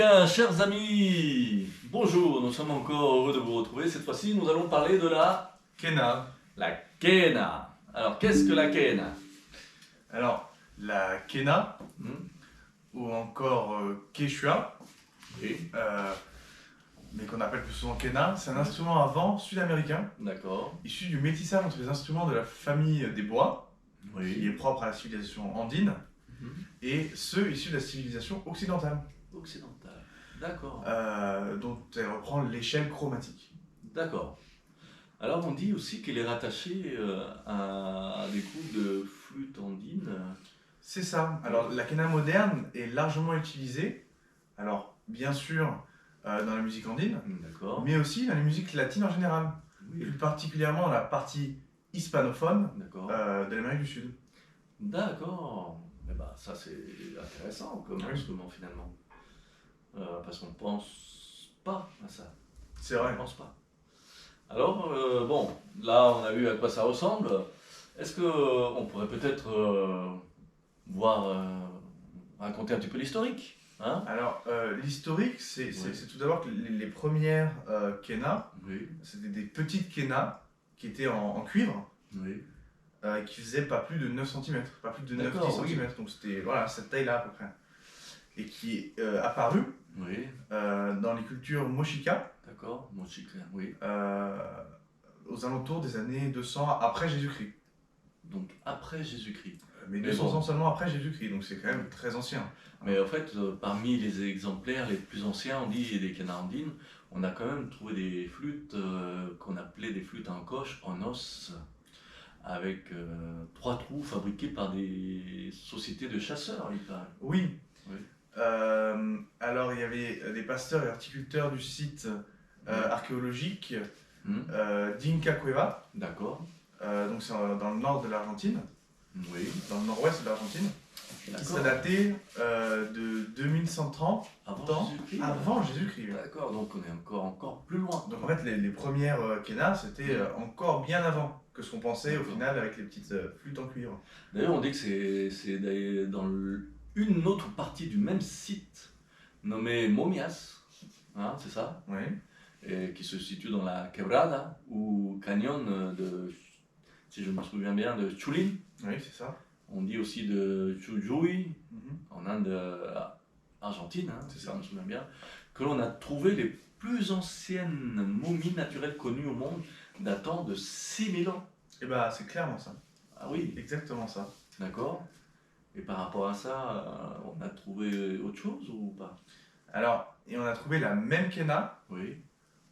bien, chers amis, bonjour, nous sommes encore heureux de vous retrouver. Cette fois-ci, nous allons parler de Kena. la quena. Alors, qu'est-ce que la quena? Alors, la Kena, Hmm. ou encore Quechua, Oui, mais qu'on appelle plus souvent Kena, c'est un instrument à vent sud-américain, d'accord. issu du métissage entre les instruments de la famille des bois, qui est Oui. propre à la civilisation andine, Mhm. et ceux issus de la civilisation occidentale, Occidental. D'accord. dont elle reprend l'échelle chromatique. D'accord. Alors, on dit aussi qu'il est rattaché à des coups de flûte andine. C'est ça. Alors, la Kena moderne est largement utilisée, alors bien sûr dans la musique andine, D'accord. mais aussi dans la musique latine en général. Et Oui. plus particulièrement dans la partie hispanophone D'accord. de l'Amérique du Sud. D'accord. Eh ben, ça, c'est intéressant comme Oui. instrument finalement. Parce qu'on pense pas à ça. C'est On vrai. ne pense pas. Alors, bon, là, on a vu à quoi ça ressemble. Est-ce qu'on pourrait peut-être raconter un petit peu l'historique, hein? Alors, l'historique, c'est Oui. tout d'abord que les premières Kena, Oui, c'était des petites Kena qui étaient en cuivre, oui. qui faisaient pas plus de 9 cm, pas plus de 9-10 D'accord, oui. cm. Donc c'était voilà, cette taille-là à peu près. Et qui est apparu Oui, dans les cultures Mochica d'accord. Mon chic, oui. aux alentours des années 200 après Jésus-Christ. Donc, après Jésus-Christ. Mais Mais 200 bon. ans seulement après Jésus-Christ, donc c'est quand même très ancien. Mais en fait, parmi les exemplaires les plus anciens, on dit des canardines, on a quand même trouvé des flûtes qu'on appelait des flûtes en coche, en os, avec 3 trous fabriqués par des sociétés de chasseurs, il paraît. Oui. Oui. Alors, il y avait des pasteurs et horticulteurs du site archéologique Hmm. d'Inca Cueva. D'accord. Donc, c'est dans le nord de l'Argentine, Oui. dans le nord-ouest de l'Argentine, qui D'accord. serait daté de 2130 Avant ans Jésus-Christ. avant Jésus-Christ. D'accord, donc on est encore plus loin. Donc, en fait, les premières Kena, c'était encore bien avant que ce qu'on pensait au D'accord. final avec les petites flûtes en cuivre. D'ailleurs, on dit que c'est dans une autre partie du même site, nommé Momias, hein, c'est ça? Oui. Et qui se situe dans la Quebrada ou canyon de, si je me souviens bien, de Chulin. Oui, c'est ça. On dit aussi de Chujuy, Mhm. en Inde argentine, hein, C'est si ça. je me souviens bien, que l'on a trouvé les plus anciennes momies naturelles connues au monde, datant de 6000 ans. Et bah, c'est clairement ça. Ah oui, Exactement ça. d'accord. Et par rapport à ça, on a trouvé autre chose ou pas? Alors, et on a trouvé la même Kena Oui,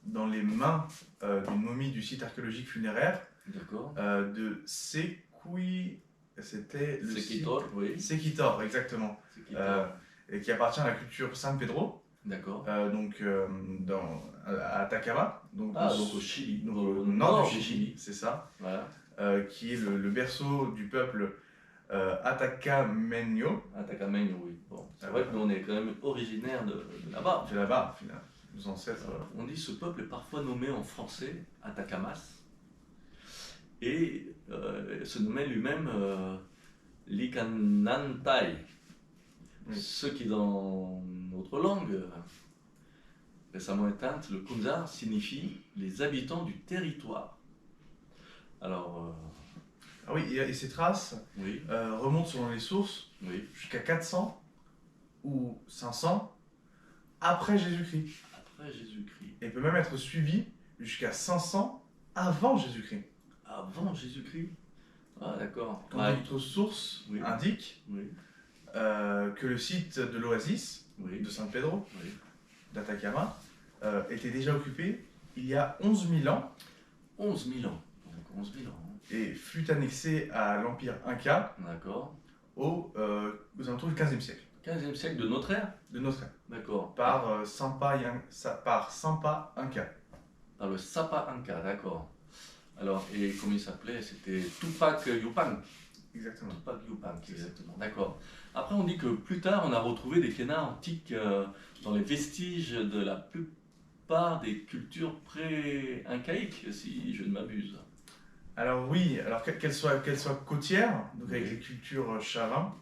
dans les mains d'une momie du site archéologique funéraire d'accord. de Sekui. C'était le Sequitor, oui. site Sequitor, exactement. Sequitor, Et qui appartient à la culture San Pedro, d'accord. donc à Atacama, donc, Ah, donc au Chili, donc au au nord du du Chili, c'est ça, Voilà, qui est le berceau du peuple Atacameño. Atacamaño, oui. Bon, c'est Ah, vrai voilà. que nous on est quand même originaire de là-bas. C'est là-bas, finalement, nos ancêtres. On dit ce peuple est parfois nommé en français Atacamas et se nommait lui-même Licanantai, Oui. ce qui dans notre langue récemment éteinte, le Kunzar signifie les habitants du territoire. Alors, Ah oui, et ces traces oui, remontent selon les sources oui, jusqu'à 400 ou 500 après Jésus-Christ. après Jésus-Christ. Et peut même être suivi jusqu'à 500 avant Jésus-Christ. Avant Jésus-Christ? Ah, d'accord. Quand Ouais, d'autres sources Oui. indiquent oui, que le site de l'oasis oui, de San Pedro, oui. d'Atacama, était déjà occupé il y a 11 000 ans 11 000 ans. Donc 11 000 ans. et fut annexé à l'empire Inca D'accord. aux alentours du 15e siècle 15e siècle de notre ère? de notre ère, D'accord. par Sampa Inca. Par le Sapa Inca, d'accord. Alors, et comment il s'appelait? C'était Tupac Yupanc. Exactement. Tupac Yupanc, exactement. D'accord. Après, on dit que plus tard, on a retrouvé des Kenas antiques dans les vestiges de la plupart des cultures pré-incaïques, si je ne m'abuse. Alors oui, alors qu'elle soit côtière, donc avec Oui. les cultures Chavin,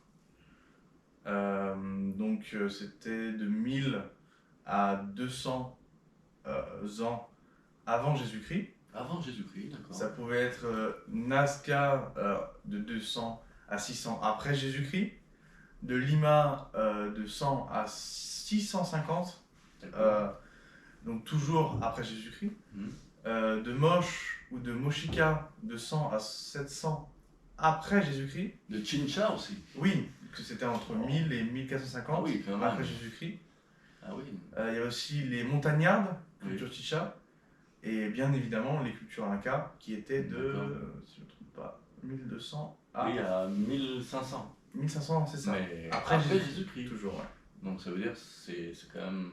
donc c'était de 1000 à 200 ans avant Jésus-Christ. Avant Jésus-Christ, d'accord. Ça pouvait être Nazca de 200 à 600 après Jésus-Christ. De Lima de 100 à 650, donc toujours après Jésus-Christ. De Moche ou de Mochica de 100 à 700 après Jésus-Christ. De Chincha aussi. Oui, que c'était entre 1000 et 1450 Ah oui, quand même. après Jésus-Christ. Ah oui. Il y a aussi les montagnardes, Oui. culture Chicha, et bien évidemment les cultures Inca qui étaient de, D'accord. si je ne me trompe pas, 1200 à Oui, à 1500. 1500, c'est ça. Mais Après après Jésus-Christ. Jésus-Christ. Toujours, ouais. Donc ça veut dire que c'est quand même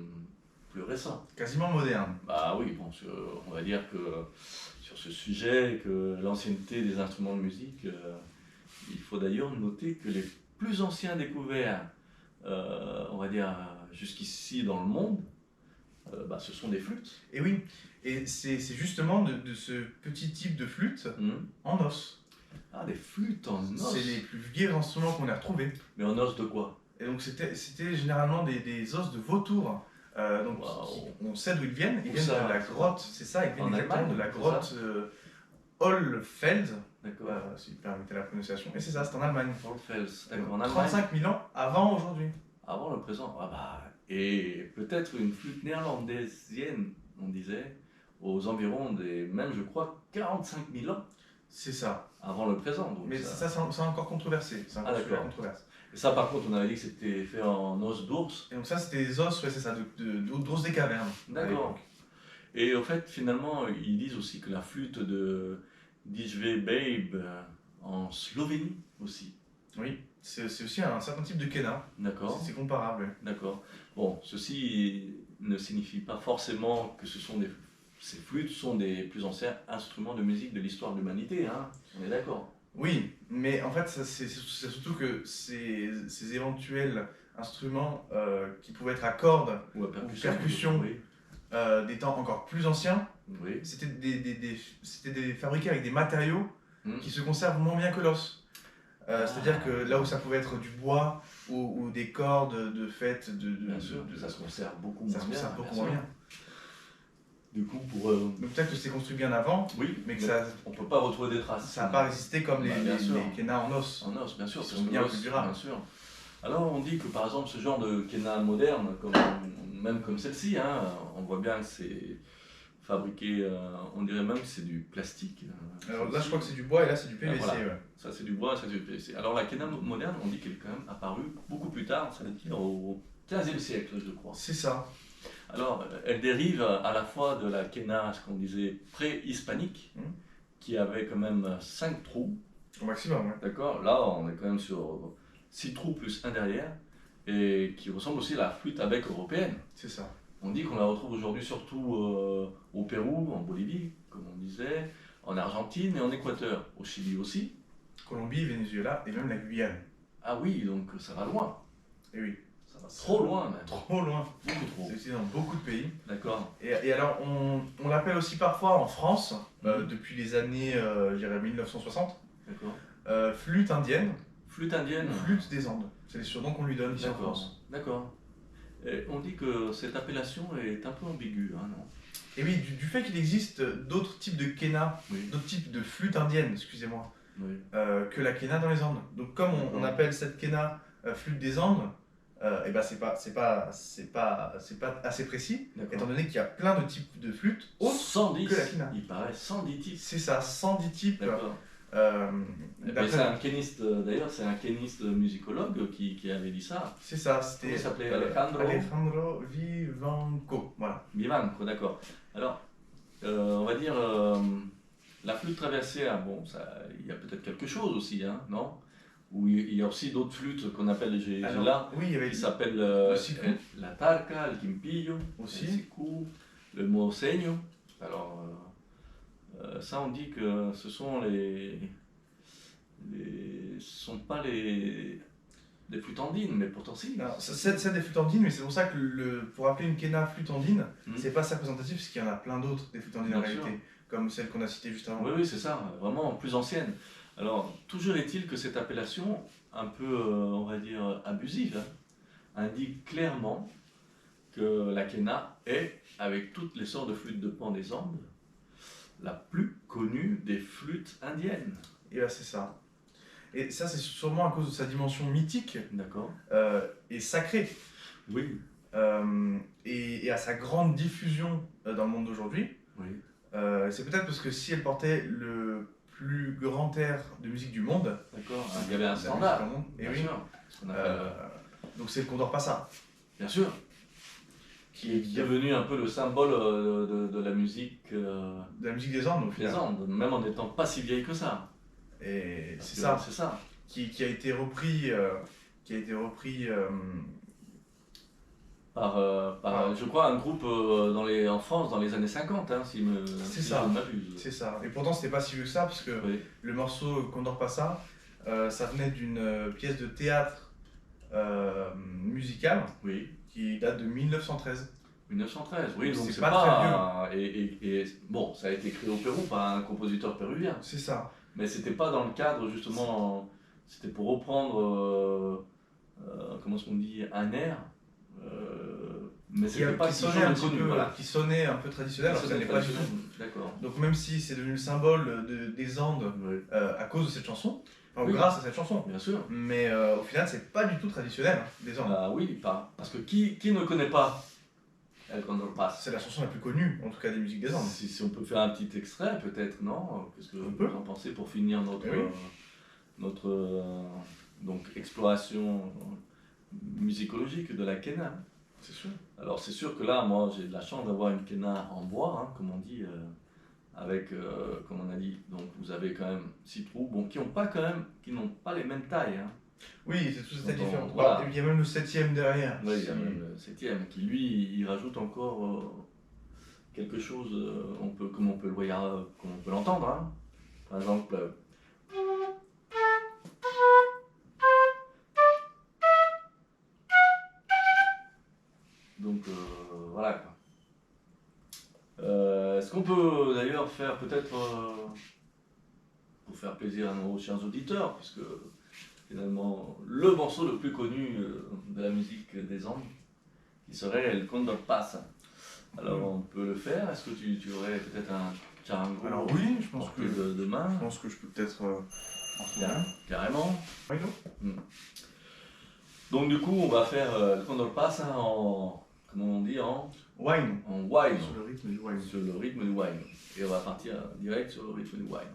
plus récent. Quasiment moderne. Bah oui, bon, on va dire que sur ce sujet, que l'ancienneté des instruments de musique, il faut d'ailleurs noter que les plus anciens découverts, on va dire jusqu'ici dans le monde, bah, ce sont des flûtes. Et oui, et c'est justement de ce petit type de flûte en os. Ah, des flûtes en os. C'est les plus vieux instruments qu'on a retrouvés. Mais en os de quoi? Et donc c'était généralement des os de vautour. Donc on sait d'où ils viennent. Ils viennent de la grotte, c'est ça, ils viennent exactement de la grotte Hohlfeld. D'accord. Si vous permettez la prononciation. Et c'est ça, c'est en Allemagne. Hohlfels, d'accord. En 35 000 ans avant aujourd'hui. Avant le présent. Ah bah, et peut-être une flûte néerlandaisienne, on disait, aux environs des, même je crois, 45 000 ans. C'est ça. Avant le présent. Donc mais ça c'est encore controversé. C'est encore la controverse. Et ça, par contre, on avait dit que c'était fait en os d'ours. Et donc ça, c'était des os, ouais, c'est ça, d'os des cavernes. D'accord. Et en fait, finalement, ils disent aussi que la flûte de Dijve Babe en Slovénie aussi. Oui, c'est aussi un certain type de quena. D'accord. C'est comparable. D'accord. Bon, ceci ne signifie pas forcément que ces flûtes sont des plus anciens instruments de musique de l'histoire de l'humanité, hein. On est d'accord. Oui, mais en fait, c'est surtout que ces éventuels instruments qui pouvaient être à cordes ou à percussion oui. Des temps encore plus anciens, oui. c'était des fabriqués avec des matériaux qui se conservent moins bien que l'os. C'est-à-dire que là où ça pouvait être du bois ou des cordes de fête, bien sûr, ça se conserve beaucoup moins bien. Ça se conserve beaucoup moins bien. Du coup, donc peut-être que c'est construit bien avant, oui, mais que ça, on ne peut pas retrouver des traces. Ça n'a pas résisté comme les quenas en os. En os, bien sûr, qui sont bien plus durables. Bien sûr. Alors on dit que par exemple ce genre de quena moderne, même comme celle-ci, hein, on voit bien que c'est fabriqué, on dirait même que c'est du plastique. Alors là je crois que c'est du bois et là c'est du PVC. Voilà. Ouais. Ça c'est du bois, ça c'est du PVC. Alors la quena moderne, on dit qu'elle est quand même apparue beaucoup plus tard, ça veut dire au 15e siècle je crois. C'est ça. Alors, elle dérive à la fois de la quena, ce qu'on disait, pré-hispanique, qui avait quand même 5 trous. Au maximum, oui. D'accord. Là, on est quand même sur 6 trous plus un derrière, et qui ressemble aussi à la flûte à bec européenne. C'est ça. On dit qu'on la retrouve aujourd'hui surtout au Pérou, en Bolivie, comme on disait, en Argentine et en Équateur, au Chili aussi. Colombie, Venezuela et même la Guyane. Ah oui, donc ça va loin. Et oui. Trop loin même. Trop loin. Beaucoup trop. C'est aussi dans beaucoup de pays. D'accord. Et alors, on l'appelle aussi parfois en France, depuis les années, je dirais 1960, flûte indienne. Flûte indienne. Flûte des Andes. C'est les surnoms qu'on lui donne ici en France. D'accord. On dit que cette appellation est un peu ambiguë, hein, non? Et oui, du fait qu'il existe d'autres types de quena, d'autres types de flûtes indiennes, excusez-moi, que la quena dans les Andes. Donc comme on appelle cette quena flûte des Andes, et ben c'est pas assez précis, étant donné qu'il y a plein de types de flûtes autres 110, que la quena. Il paraît 110 types. C'est ça, 110 types. D'accord. C'est un kéniste, d'ailleurs, c'est un kéniste musicologue qui avait dit ça. C'est ça, c'était. Il s'appelait Alejandro Vivanco. Voilà. Vivanco, d'accord. Alors, on va dire, la flûte traversière, bon, il y a peut-être quelque chose aussi, hein, non? Ou il y a aussi d'autres flûtes qu'on appelle là, oui, il y avait qui s'appellent la tarca, le quimpillo, aussi. Le siku, le moseño. Alors, ça on dit que ce sont sont pas des flûtes andines, mais pourtant si. C'est des flûtes andines, mais c'est pour ça que pour appeler une quena flûte andine, c'est pas assez représentatif, parce qu'il y en a plein d'autres des flûtes andines en réalité, comme celle qu'on a citée juste avant. Oui, c'est ça, vraiment plus ancienne. Alors, toujours est-il que cette appellation, un peu, on va dire, abusive, hein, indique clairement que la quena est, avec toutes les sortes de flûtes de pan des Andes, la plus connue des flûtes indiennes. Et là, c'est ça. Et ça, c'est sûrement à cause de sa dimension mythique D'accord. et sacrée. Oui. Et à sa grande diffusion dans le monde d'aujourd'hui. Oui. C'est peut-être parce que si elle portait le plus grand air de musique du monde, D'accord. Il y avait un la musique standard. dans le monde, et Bien oui. sûr. Ce qu'on appelle, Donc c'est le Condor Passa. bien sûr. Qui est devenu un peu le symbole de la musique De la musique des Andes, au des final. Andes, même en n'étant pas si vieille que ça. Et Parce c'est que ça, C'est ça. qui a été repris, Par, je crois, un groupe en France dans les années 50, hein, si ça. je ne m'abuse. c'est ça. Et pourtant, c'était pas si vieux que ça, parce que Oui. le morceau Condor Passa, ça venait d'une pièce de théâtre musicale Oui. qui date de 1913. 1913, oui, donc C'est c'est pas pas. Et bon, ça a été créé au Pérou par un compositeur péruvien. C'est ça. Mais c'était pas dans le cadre, justement. C'était pour reprendre, comment est-ce qu'on dit, un air. Mais c'était pas qui toujours sonnait un petit connu, peu, voilà. qui sonnait un peu traditionnel, alors que ça n'est pas du tout. D'accord. Donc même si c'est devenu le symbole des Andes Oui. à cause de cette chanson, enfin, Oui. grâce à cette chanson, Bien sûr. mais au final c'est pas du tout traditionnel des Andes. Bah oui, parce que qui ne connaît pas El Condor Pasa? C'est la chanson la plus connue, en tout cas des musiques des Andes. Si on peut faire un petit extrait, peut-être, non? Qu'est-ce que On vous peut. en pensez pour finir notre, Oui. donc, exploration musicologique de la quena? C'est sûr. Alors c'est sûr que là, moi, j'ai de la chance d'avoir une quena en bois, hein, comme on dit, avec, comme on a dit, donc vous avez quand même 6 trous, bon, qui n'ont pas les mêmes tailles, hein. Oui, c'est tout ça Donc, différent. voilà. Il y a même le 7ème derrière. Oui, il y a même le 7ème qui, lui, il rajoute encore quelque chose, comme on peut l'entendre, hein. Par exemple, donc voilà quoi. Est-ce qu'on peut d'ailleurs faire peut-être, pour faire plaisir à nos chers auditeurs, puisque finalement le morceau le plus connu de la musique des Andes, qui serait El Condor Pasa. Alors on peut le faire. Est-ce que tu aurais peut-être un charango Alors oui, je pense porté que de main? je pense que je peux peut-être en trouver un. Carrément. Oui, non. Donc du coup on va faire El Condor Pasa en, comment on dit, en Wine. wine, Sur le rythme du wine. sur le rythme du wine. Et on va partir direct sur le rythme du wine.